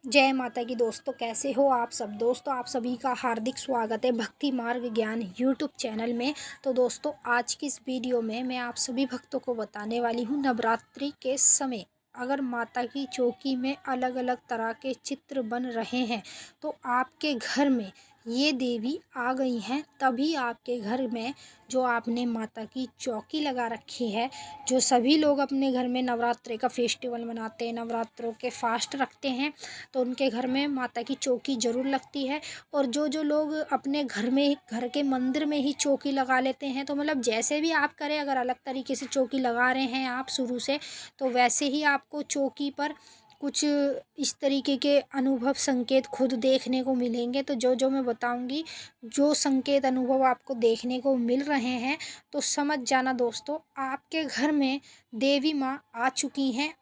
जय माता की दोस्तों, कैसे हो आप सब। दोस्तों, आप सभी का हार्दिक स्वागत है भक्ति मार्ग ज्ञान यूट्यूब चैनल में। तो दोस्तों, आज की इस वीडियो में मैं आप सभी भक्तों को बताने वाली हूँ, नवरात्रि के समय अगर माता की चौकी में अलग अलग तरह के चित्र बन रहे हैं तो आपके घर में ये देवी आ गई हैं, तभी आपके घर में जो आपने माता की चौकी लगा रखी है। जो सभी लोग अपने घर में नवरात्रि का फेस्टिवल मनाते हैं, नवरात्रों के फास्ट रखते हैं, तो उनके घर में माता की चौकी ज़रूर लगती है। और जो जो लोग अपने घर में घर के मंदिर में ही चौकी लगा लेते हैं, तो मतलब जैसे भी आप करें, अगर अलग तरीके से चौकी लगा रहे हैं आप शुरू से, तो वैसे ही आपको चौकी पर कुछ इस तरीके के अनुभव संकेत खुद देखने को मिलेंगे। तो जो जो मैं बताऊंगी, जो संकेत अनुभव आपको देखने को मिल रहे हैं, तो समझ जाना दोस्तों, आपके घर में देवी माँ आ चुकी हैं,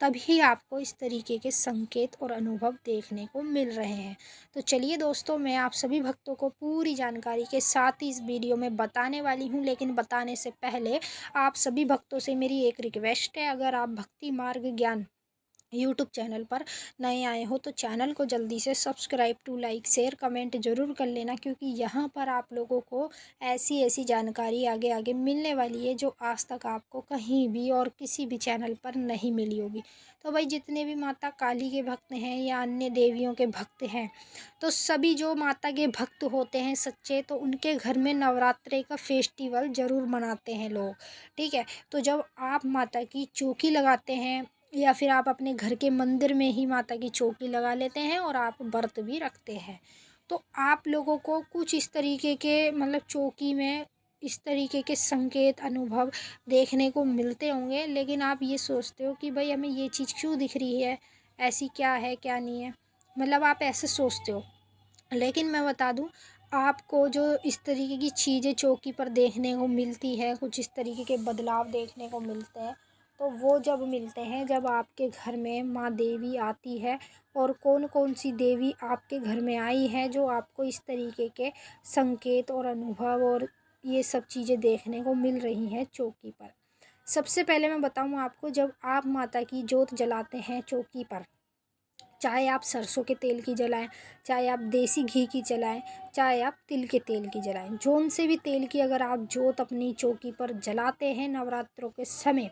तभी आपको इस तरीके के संकेत और अनुभव देखने को मिल रहे हैं। तो चलिए दोस्तों, मैं आप सभी भक्तों को पूरी जानकारी के साथ ही इस वीडियो में बताने वाली हूँ। लेकिन बताने से पहले आप सभी भक्तों से मेरी एक रिक्वेस्ट है, अगर आप भक्ति मार्ग ज्ञान यूट्यूब चैनल पर नए आए हो तो चैनल को जल्दी से subscribe to like share comment ज़रूर कर लेना, क्योंकि यहाँ पर आप लोगों को ऐसी ऐसी जानकारी आगे आगे मिलने वाली है जो आज तक आपको कहीं भी और किसी भी चैनल पर नहीं मिली होगी। तो भाई, जितने भी माता काली के भक्त हैं या अन्य देवियों के भक्त हैं, तो सभी जो माता के भक्त होते हैं सच्चे, तो उनके घर में नवरात्रि का फेस्टिवल ज़रूर मनाते हैं लोग। ठीक है, तो जब आप माता की चौकी लगाते हैं या फिर आप अपने घर के मंदिर में ही माता की चौकी लगा लेते हैं और आप व्रत भी रखते हैं, तो आप लोगों को कुछ इस तरीके के मतलब चौकी में इस तरीके के संकेत अनुभव देखने को मिलते होंगे। लेकिन आप ये सोचते हो कि भाई, हमें ये चीज़ क्यों दिख रही है, ऐसी क्या है क्या नहीं है, मतलब आप ऐसे सोचते हो। लेकिन मैं बता दूं, आपको जो इस तरीके की चीज़ें चौकी पर देखने को मिलती है, कुछ इस तरीके के बदलाव देखने को मिलते हैं, तो वो जब मिलते हैं जब आपके घर में माँ देवी आती है। और कौन कौन सी देवी आपके घर में आई है जो आपको इस तरीके के संकेत और अनुभव और ये सब चीज़ें देखने को मिल रही हैं चौकी पर। सबसे पहले मैं बताऊँ आपको, जब आप माता की जोत जलाते हैं चौकी पर, चाहे आप सरसों के तेल की जलाएं, चाहे आप देसी घी की जलाएं, चाहे आप तिल के तेल की जलाएं, जौन से भी तेल की अगर आप जोत अपनी चौकी पर जलाते हैं नवरात्रों के समय,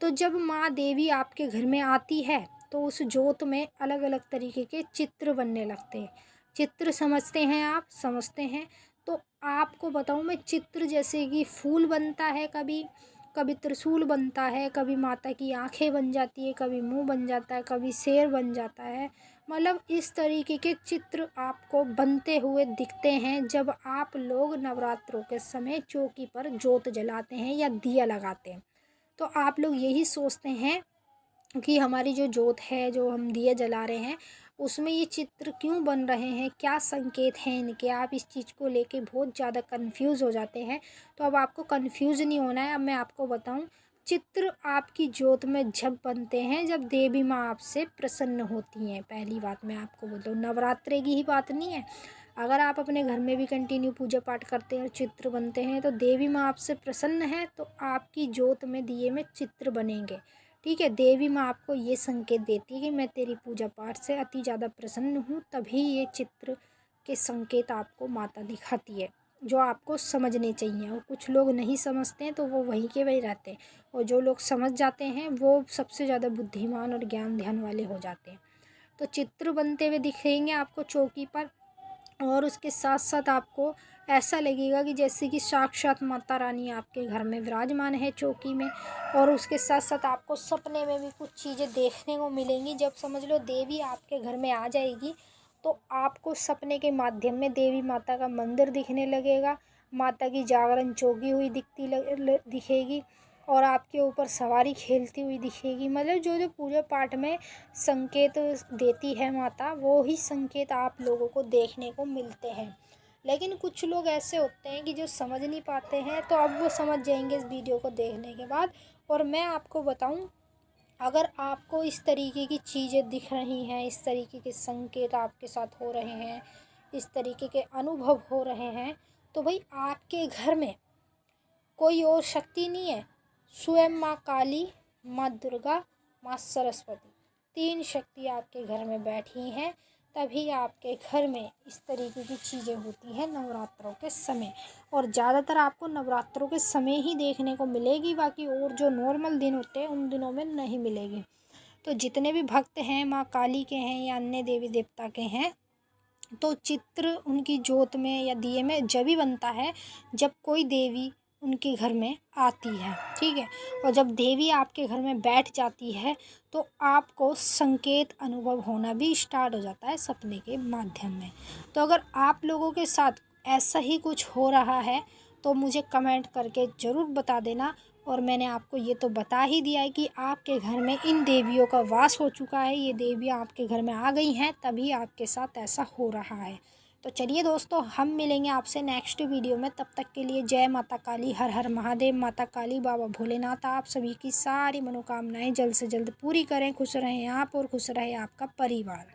तो जब माँ देवी आपके घर में आती है तो उस जोत में अलग अलग तरीके के चित्र बनने लगते हैं। चित्र समझते हैं आप, समझते हैं। तो आपको बताऊँ मैं, चित्र जैसे कि फूल बनता है, कभी कभी त्रिशूल बनता है, कभी माता की आंखें बन जाती है, कभी मुंह बन जाता है, कभी शेर बन जाता है। मतलब इस तरीके के चित्र आपको बनते हुए दिखते हैं जब आप लोग नवरात्रों के समय चौकी पर जोत जलाते हैं या दिया लगाते हैं। तो आप लोग यही सोचते हैं कि हमारी जो जोत है, जो हम दिए जला रहे हैं, उसमें ये चित्र क्यों बन रहे हैं, क्या संकेत हैं इनके। आप इस चीज़ को लेके बहुत ज़्यादा कंफ्यूज हो जाते हैं। तो अब आपको कंफ्यूज नहीं होना है। अब मैं आपको बताऊं, चित्र आपकी जोत में जब बनते हैं जब देवी माँ आपसे प्रसन्न होती हैं। पहली बात मैं आपको बताऊँ, नवरात्रे की ही बात नहीं है, अगर आप अपने घर में भी कंटिन्यू पूजा पाठ करते हैं और चित्र बनते हैं, तो देवी माँ आपसे प्रसन्न है तो आपकी जोत में दिए में चित्र बनेंगे। ठीक है, देवी माँ आपको ये संकेत देती है कि मैं तेरी पूजा पाठ से अति ज़्यादा प्रसन्न हूँ, तभी ये चित्र के संकेत आपको माता दिखाती है, जो आपको समझने चाहिए। और कुछ लोग नहीं समझते हैं तो वो वहीं के वहीं रहते हैं, और जो लोग समझ जाते हैं वो सबसे ज़्यादा बुद्धिमान और ज्ञान ध्यान वाले हो जाते हैं। तो चित्र बनते हुए दिखेंगे आपको चौकी पर, और उसके साथ साथ आपको ऐसा लगेगा कि जैसे कि साक्षात माता रानी आपके घर में विराजमान है चौकी में। और उसके साथ साथ आपको सपने में भी कुछ चीज़ें देखने को मिलेंगी। जब समझ लो देवी आपके घर में आ जाएगी, तो आपको सपने के माध्यम में देवी माता का मंदिर दिखने लगेगा, माता की जागरण चौकी हुई दिखेगी, और आपके ऊपर सवारी खेलती हुई दिखेगी। मतलब जो जो पूजा पाठ में संकेत देती है माता, वो ही संकेत आप लोगों को देखने को मिलते हैं। लेकिन कुछ लोग ऐसे होते हैं कि जो समझ नहीं पाते हैं, तो अब वो समझ जाएंगे इस वीडियो को देखने के बाद। और मैं आपको बताऊं, अगर आपको इस तरीके की चीज़ें दिख रही हैं, इस तरीके के संकेत आपके साथ हो रहे हैं, इस तरीके के अनुभव हो रहे हैं, तो भाई आपके घर में कोई और शक्ति नहीं है, स्वयं माँ काली, माँ दुर्गा, माँ सरस्वती। 3 शक्ति आपके घर में बैठी हैं, तभी आपके घर में इस तरीके की चीज़ें होती हैं नवरात्रों के समय। और ज़्यादातर आपको नवरात्रों के समय ही देखने को मिलेगी, बाकी और जो नॉर्मल दिन होते हैं उन दिनों में नहीं मिलेगी। तो जितने भी भक्त हैं माँ काली के हैं या अन्य देवी देवता के हैं, तो चित्र उनकी जोत में या दिए में जब भी बनता है जब कोई देवी उनके घर में आती है, ठीक है। और जब देवी आपके घर में बैठ जाती है तो आपको संकेत अनुभव होना भी स्टार्ट हो जाता है सपने के माध्यम में। तो अगर आप लोगों के साथ ऐसा ही कुछ हो रहा है तो मुझे कमेंट करके ज़रूर बता देना। और मैंने आपको ये तो बता ही दिया है कि आपके घर में इन देवियों का वास हो चुका है, ये देवियाँ आपके घर में आ गई हैं, तभी आपके साथ ऐसा हो रहा है। तो चलिए दोस्तों, हम मिलेंगे आपसे नेक्स्ट वीडियो में। तब तक के लिए जय माता काली, हर हर महादेव। माता काली, बाबा भोलेनाथ आप सभी की सारी मनोकामनाएं जल्द से जल्द पूरी करें। खुश रहें आप और खुश रहे आपका परिवार।